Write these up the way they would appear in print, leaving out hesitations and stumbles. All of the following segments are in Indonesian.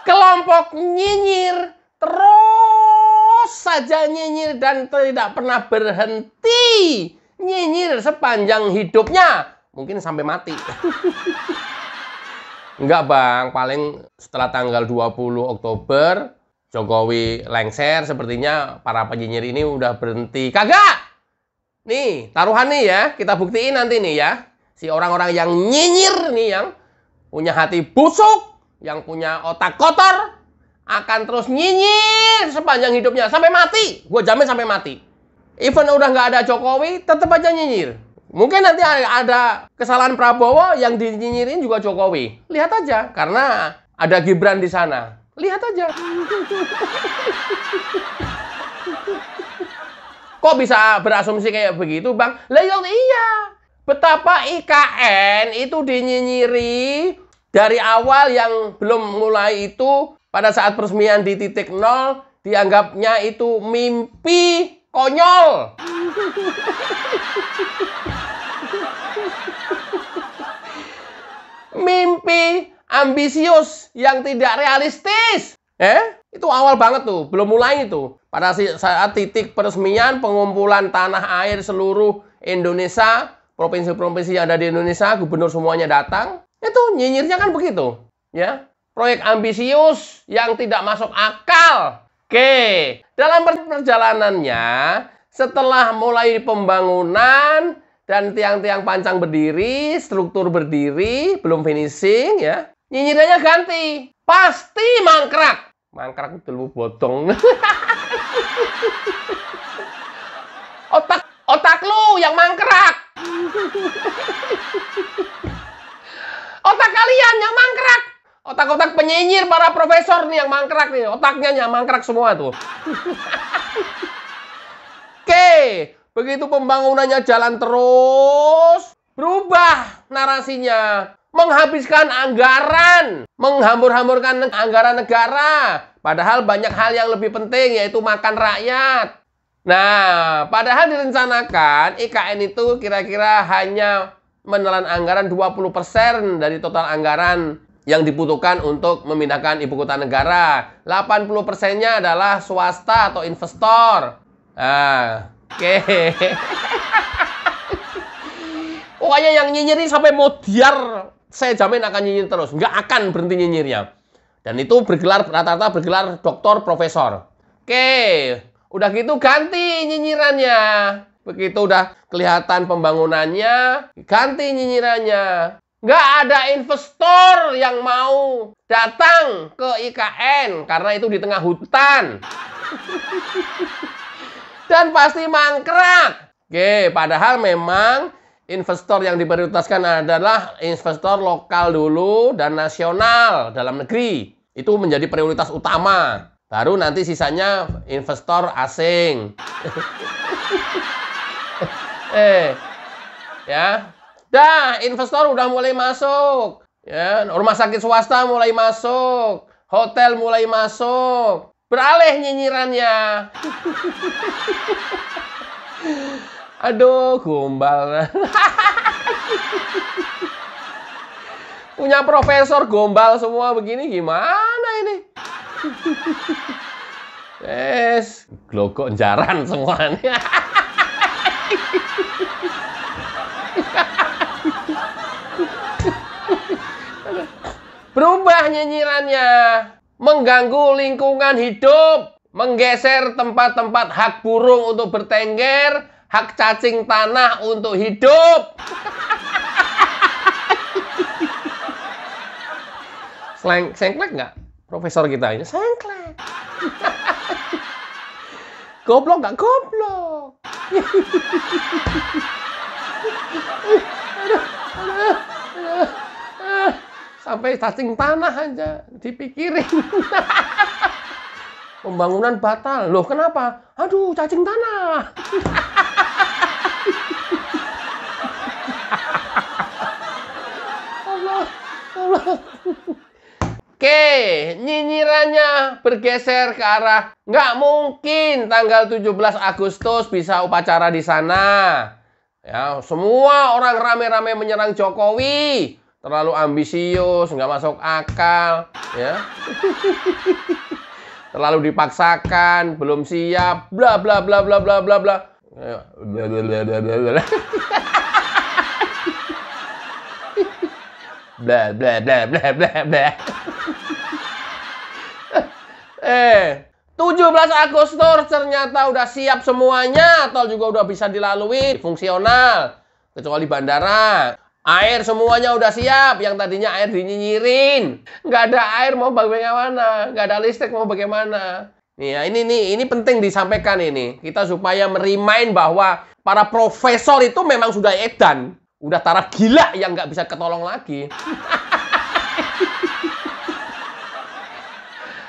Kelompok nyinyir terus saja nyinyir dan tidak pernah berhenti nyinyir sepanjang hidupnya. Mungkin sampai mati. Enggak bang, paling setelah tanggal 20 Oktober Jokowi lengser, sepertinya para penyinyir ini udah berhenti. Kagak! Nih, taruhan nih ya, kita buktiin nanti nih ya. Si orang-orang yang nyinyir nih, yang punya hati busuk, yang punya otak kotor, akan terus nyinyir sepanjang hidupnya. Sampai mati, gue jamin sampai mati. Even udah nggak ada Jokowi, tetap aja nyinyir. Mungkin nanti ada kesalahan Prabowo yang dinyinyirin juga Jokowi. Lihat aja, karena ada Gibran di sana. Lihat aja. Kok bisa berasumsi kayak begitu, Bang? Lah iya. Betapa IKN itu dinyinyiri dari awal, yang belum mulai itu pada saat peresmian di titik nol dianggapnya itu mimpi konyol. Mimpi ambisius yang tidak realistis. Itu awal banget tuh, belum mulai itu. Pada saat titik peresmian pengumpulan tanah air seluruh Indonesia, provinsi-provinsi yang ada di Indonesia, gubernur semuanya datang. Itu nyinyirnya kan begitu, ya. Proyek ambisius yang tidak masuk akal. Oke, dalam perjalanannya setelah mulai pembangunan dan tiang-tiang pancang berdiri, struktur berdiri, belum finishing ya. Nyinyirannya ganti. Pasti mangkrak. Mangkrak itu lu bodong. Otak lu yang mangkrak. Otak kalian yang mangkrak. Otak-otak penyinyir para profesor nih yang mangkrak nih. Otaknya yang mangkrak semua tuh. Oke, begitu pembangunannya jalan terus, berubah narasinya. Menghabiskan anggaran, menghambur-hamburkan anggaran negara. Padahal banyak hal yang lebih penting, yaitu makan rakyat. Nah, padahal direncanakan IKN itu kira-kira hanya menelan anggaran 20% dari total anggaran yang dibutuhkan untuk memindahkan ibu kota negara. 80%-nya adalah swasta atau investor. Nah, oke. Pokoknya yang nyinyirin sampai mau diar, saya jamin akan nyinyir terus. Nggak akan berhenti nyinyirnya. Dan itu rata-rata bergelar doktor, profesor. Oke, udah gitu ganti nyinyirannya. Begitu udah kelihatan pembangunannya, ganti nyinyirannya. Nggak ada investor yang mau datang ke IKN karena itu di tengah hutan. Dan pasti mangkrak. Oke, padahal memang investor yang diprioritaskan adalah investor lokal dulu dan nasional dalam negeri. Itu menjadi prioritas utama. Baru nanti sisanya investor asing. Ya. Dah, investor udah mulai masuk. Ya, rumah sakit swasta mulai masuk. Hotel mulai masuk. Beralih nyinyirannya. Aduh, gombal. Punya profesor gombal semua begini, gimana ini? Glogok jaran semuanya. Berubah nyinyirannya, mengganggu lingkungan hidup, menggeser tempat-tempat hak burung untuk bertengger, hak cacing tanah untuk hidup. Sengklek nggak profesor kita ini? Sengklek. Goblok nggak goblok. Sampai cacing tanah aja dipikirin. Pembangunan batal. Loh kenapa? Aduh, cacing tanah. Allah. Oke, nyinyirannya bergeser ke arah nggak mungkin tanggal 17 Agustus bisa upacara di sana. Ya, semua orang rame-rame menyerang Jokowi. terlalu ambisius, nggak masuk akal, ya. Terlalu dipaksakan, belum siap, bla bla bla bla bla bla bla. Bla bla bla bla bla bla. Bla bla bla bla bla bla. 17 Agustus ternyata udah siap semuanya, tol juga udah bisa dilalui, fungsional, kecuali bandara. Air semuanya udah siap, yang tadinya air dinyinyirin. Nggak ada air mau bagaimana, nggak ada listrik mau bagaimana. Nih, ya, ini penting disampaikan ini. Kita supaya merimain bahwa para profesor itu memang sudah edan. Udah taraf gila yang nggak bisa ketolong lagi.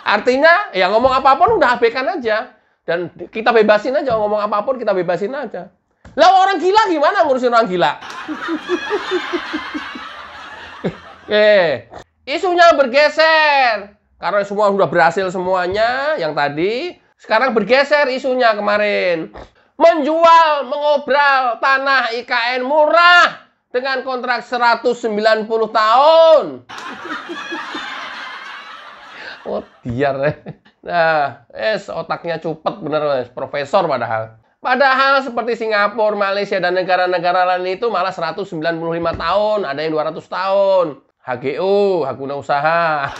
Artinya, ya ngomong apapun udah abaikan aja. Dan kita bebasin aja, ngomong apapun kita bebasin aja. Lah orang gila gimana ngurusin orang gila? Isunya bergeser. Karena semua sudah berhasil semuanya, yang tadi. Sekarang bergeser isunya kemarin. Menjual, mengobral tanah IKN murah dengan kontrak 190 tahun. Oh, biar. Nah, otaknya cupet bener, profesor padahal. Padahal seperti Singapura, Malaysia, dan negara-negara lain itu malah 195 tahun, ada yang 200 tahun. HGU, hak guna usaha.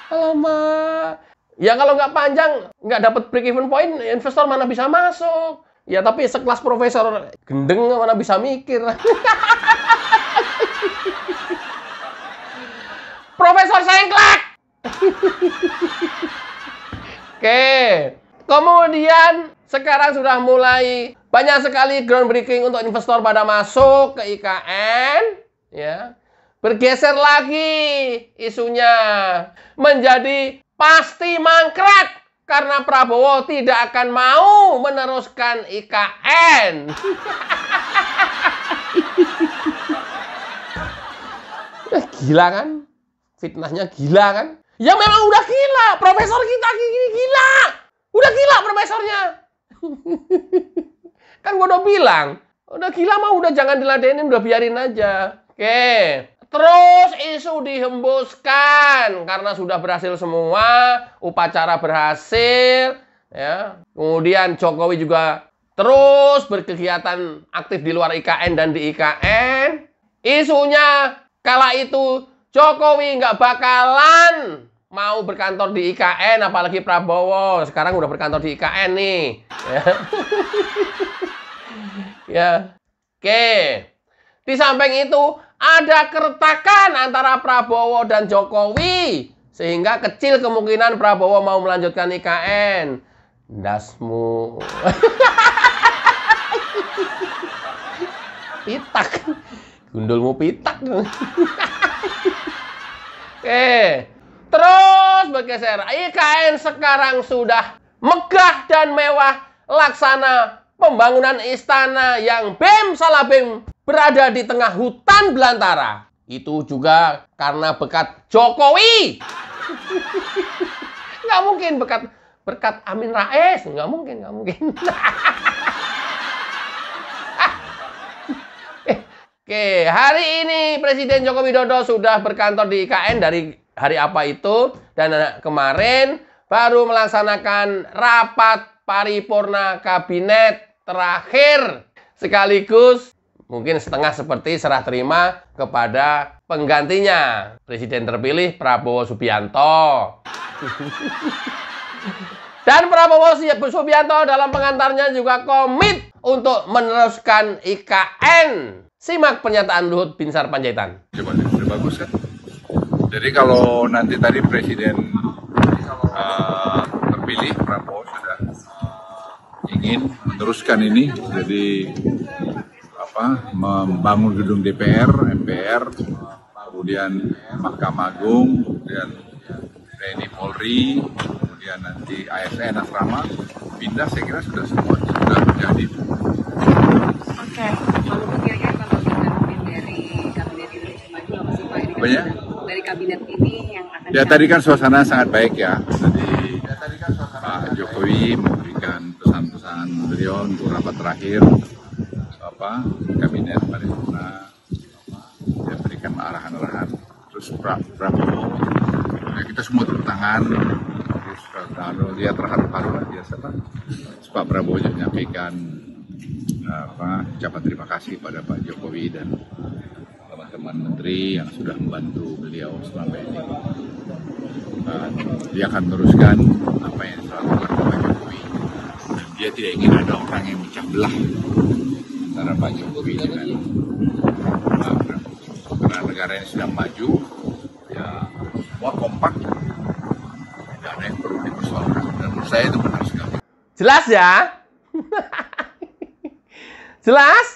Alamak. Ya kalau nggak panjang, nggak dapat break even point, investor mana bisa masuk. Ya tapi sekelas profesor gendeng mana bisa mikir. Profesor Sengklek. Oke. Kemudian sekarang sudah mulai banyak sekali groundbreaking untuk investor pada masuk ke IKN, ya. Bergeser lagi isunya menjadi pasti mangkrak karena Prabowo tidak akan mau meneruskan IKN. Gila kan? Fitnahnya gila kan? Ya memang udah gila, profesor kita gila. Udah gila profesornya. Kan gua udah bilang, udah gila mah udah jangan diladenin, udah biarin aja. Oke. Terus isu dihembuskan karena sudah berhasil semua, upacara berhasil, ya. Kemudian Jokowi juga terus berkegiatan aktif di luar IKN dan di IKN. Isunya kala itu Jokowi nggak bakalan mau berkantor di IKN, apalagi Prabowo. Sekarang udah berkantor di IKN nih. Ya. Ya. Oke. Di samping itu, ada keretakan antara Prabowo dan Jokowi. Sehingga kecil kemungkinan Prabowo mau melanjutkan IKN. Dasmu. Pitak. Gundulmu pitak. Oke. Terus bergeser. IKN sekarang sudah megah dan mewah, laksana pembangunan istana yang bem salah bem berada di tengah hutan belantara. Itu juga karena berkat Jokowi. Nggak mungkin berkat Amin Rais. Nggak mungkin. Oke, hari ini Presiden Joko Widodo sudah berkantor di IKN dari hari apa itu, dan kemarin baru melaksanakan rapat paripurna kabinet terakhir, sekaligus mungkin setengah seperti serah terima kepada penggantinya, Presiden terpilih Prabowo Subianto. Dan Prabowo Subianto dalam pengantarnya juga komit untuk meneruskan IKN. Simak pernyataan Luhut Binsar Panjaitan. Sudah bagus kan? Jadi kalau nanti tadi Presiden terpilih, Prabowo sudah ingin meneruskan ini, jadi membangun gedung DPR, MPR, kemudian Mahkamah Agung, kemudian TNI Polri, kemudian nanti ASN asrama, pindah saya kira sudah semua sudah terjadi. Oke, kalau kira-kira kalau kita dari kabinet Indonesia Maju apa sih Pak? Apanya? Dari kabinet ini yang akan ya tadi kan suasana sangat baik ya. Tadi Pak Jokowi memberikan pesan-pesan beliau untuk rapat terakhir kabinet paripurna. Ya, arahan-arahan. Terus Prabowo, ya kita semua tepuk tangan. Terus kalau dia terharu-haru lah biasa Pak. Pak Prabowo juga menyampaikan ucapan terima kasih pada Pak Jokowi dan teman-teman menteri yang sudah membantu beliau selama ini. Dia akan meneruskan apa yang dilakukan Pak Jokowi. Dan dia tidak ingin ada orang yang memecah belah antara Pak Jokowi dengan Pak Prabowo. Karena negara yang sedang maju, ya semua kompak, tidak ada yang perlu dipersoalkan. Dan menurut saya itu benar sekali. Jelas ya? Jelas?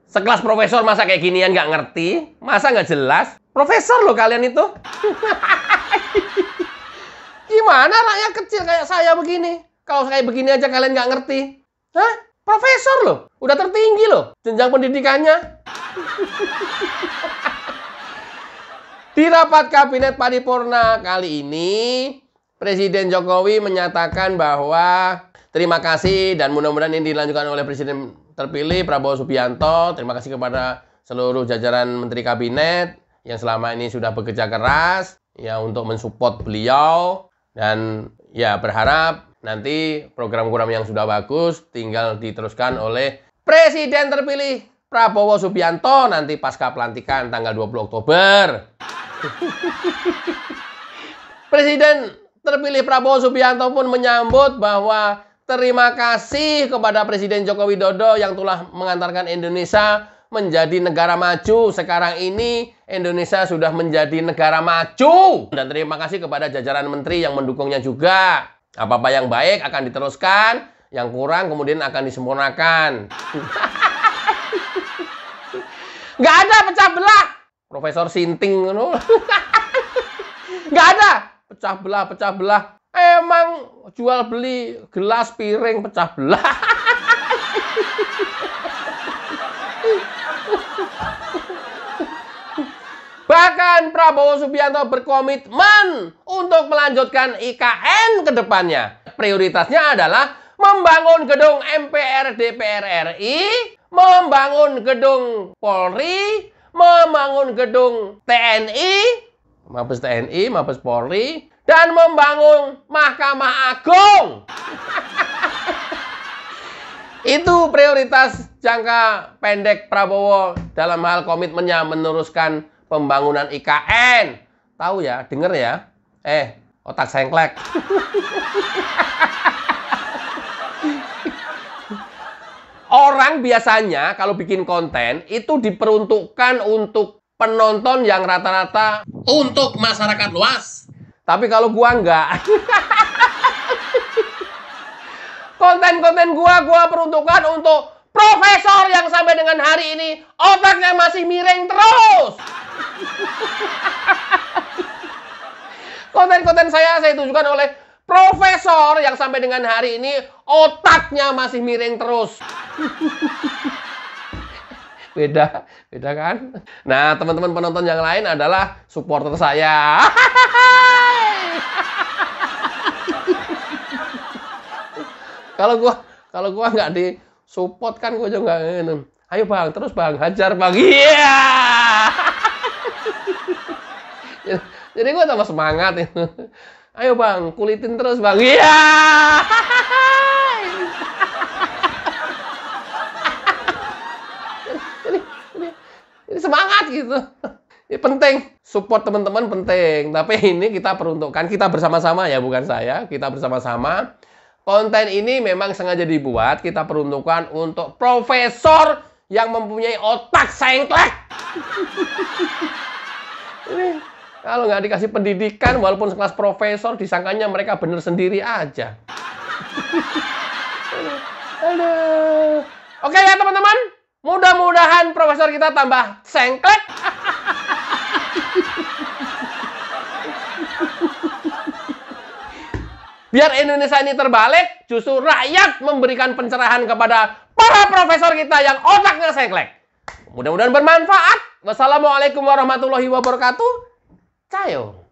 Sekelas profesor masa kayak ginian nggak ngerti? Masa nggak jelas? Profesor loh kalian itu. Gimana rakyat kecil kayak saya begini? Kalau kayak begini aja kalian nggak ngerti? Hah? Profesor loh. Udah tertinggi loh jenjang pendidikannya. Di rapat Kabinet Paripurna kali ini, Presiden Jokowi menyatakan bahwa terima kasih dan mudah-mudahan ini dilanjutkan oleh Presiden terpilih Prabowo Subianto. Terima kasih kepada seluruh jajaran Menteri Kabinet yang selama ini sudah bekerja keras ya untuk mensupport beliau, dan ya berharap nanti program-program yang sudah bagus tinggal diteruskan oleh Presiden terpilih Prabowo Subianto nanti pasca pelantikan tanggal 20 Oktober. Presiden terpilih Prabowo Subianto pun menyambut bahwa terima kasih kepada Presiden Joko Widodo yang telah mengantarkan Indonesia menjadi negara maju. Sekarang ini Indonesia sudah menjadi negara maju. Dan terima kasih kepada jajaran menteri yang mendukungnya juga. Apa-apa yang baik akan diteruskan, yang kurang kemudian akan disempurnakan. Nggak ada pecah belah. Profesor Sinting. Nggak ada pecah belah. Emang jual beli gelas piring pecah belah. Bahkan Prabowo Subianto berkomitmen untuk melanjutkan IKN ke depannya. Prioritasnya adalah membangun gedung MPR DPR RI, membangun gedung Polri, membangun gedung TNI, Mabes Polri, dan membangun Mahkamah Agung. Itu prioritas jangka pendek Prabowo dalam hal komitmennya meneruskan pembangunan IKN. Tahu ya, denger ya. Otak sengklek. Orang biasanya kalau bikin konten itu diperuntukkan untuk penonton yang rata-rata untuk masyarakat luas. Tapi kalau gua enggak. Konten-konten gua peruntukkan untuk profesor yang sampai dengan hari ini otaknya masih miring terus. Konten-konten saya tujukan oleh profesor yang sampai dengan hari ini otaknya masih miring terus. Beda kan? Nah, teman-teman penonton yang lain adalah supporter saya. Kalau gua nggak disupport kan gua juga nggak. Ayo bang, terus bang, hajar bang. Iya. Jadi gua tambah semangat itu. Ayo bang, kulitin terus bang. Iya. Jadi semangat gitu. Ya, penting support teman-teman penting. Tapi ini kita peruntukkan, kita bersama-sama ya, bukan saya. Kita bersama-sama. Konten ini memang sengaja dibuat, kita peruntukkan untuk profesor yang mempunyai otak sengklek. Ini kalau nggak dikasih pendidikan, walaupun sekelas profesor, disangkanya mereka bener sendiri aja. Aduh. Oke ya teman-teman, mudah-mudahan profesor kita tambah sengklek. Biar Indonesia ini terbalik, justru rakyat memberikan pencerahan kepada para profesor kita yang otaknya sengklek. Mudah-mudahan bermanfaat. Wassalamualaikum warahmatullahi wabarakatuh. Cayo.